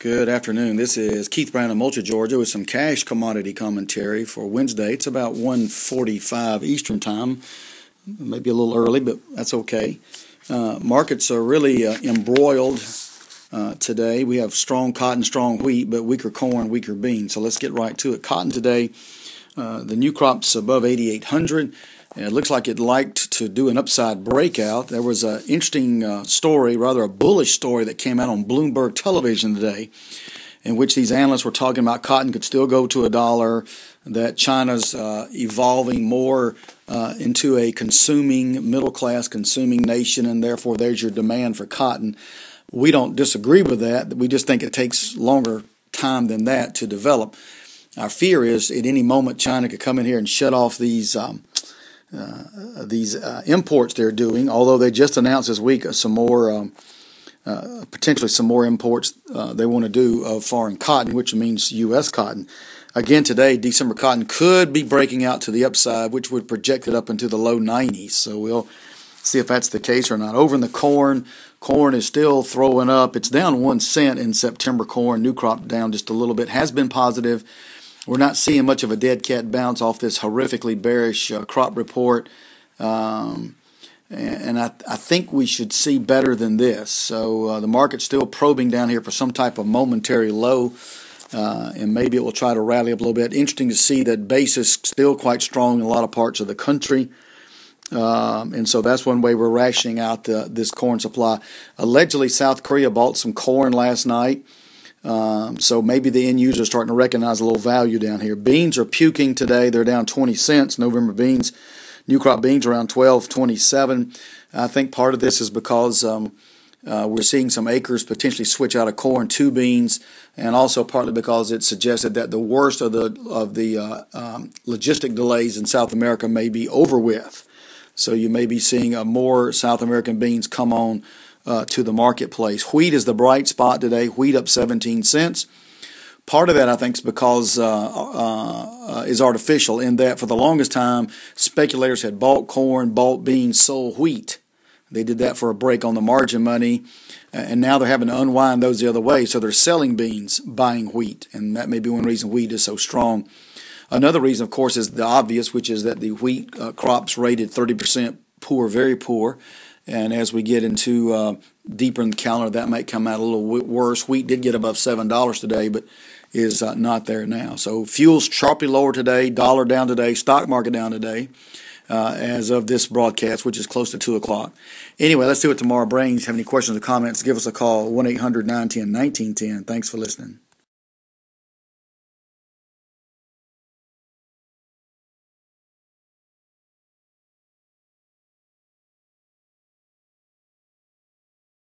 Good afternoon. This is Keith Brown of Moultrie, Georgia, with some cash commodity commentary for Wednesday. It's about 1:45 Eastern Time, maybe a little early, but that's okay. Markets are really embroiled today. We have strong cotton, strong wheat, but weaker corn, weaker beans. So let's get right to it. Cotton today, the new crop's above 8,800. It looks like it liked to do an upside breakout. There was an interesting story, rather a bullish story, that came out on Bloomberg television today, in which these analysts were talking about cotton could still go to $1, that China's evolving more into a consuming, middle-class consuming nation, and therefore there's your demand for cotton. We don't disagree with that. We just think it takes longer time than that to develop. Our fear is at any moment China could come in here and shut off these imports they're doing, although they just announced this week some more, potentially some more imports they want to do of foreign cotton, which means U.S. cotton. Again, today, December cotton could be breaking out to the upside, which would project it up into the low 90s. So we'll see if that's the case or not. Over in the corn, corn is still throwing up. It's down 1 cent in September corn. New crop down just a little bit. Has been positive. We're not seeing much of a dead cat bounce off this horrifically bearish crop report. And I think we should see better than this. So the market's still probing down here for some type of momentary low, and maybe it will try to rally up a little bit. Interesting to see that base is still quite strong in a lot of parts of the country. And so that's one way we're rationing out this corn supply. Allegedly, South Korea bought some corn last night. So maybe the end user is starting to recognize a little value down here. Beans are puking today. They're down 20 cents. November beans, new crop beans around $12.27. I think part of this is because we're seeing some acres potentially switch out of corn to beans, and also partly because it suggested that the worst of the logistic delays in South America may be over with. So you may be seeing more South American beans come on to the marketplace. Wheat is the bright spot today. Wheat up 17 cents. Part of that, I think, is because is artificial, in that for the longest time, speculators had bought corn, bought beans, sold wheat. They did that for a break on the margin money, and now they're having to unwind those the other way. So they're selling beans, buying wheat, and that may be one reason wheat is so strong. Another reason, of course, is the obvious, which is that the wheat crop's rated 30% poor, very poor. And as we get into deeper in the calendar, that might come out a little worse. Wheat did get above $7 today, but is not there now. So fuel's sharply lower today, dollar down today, stock market down today, as of this broadcast, which is close to 2 o'clock. Anyway, let's see what tomorrow brings. Have any questions or comments, give us a call, 1-800-910-1910. Thanks for listening.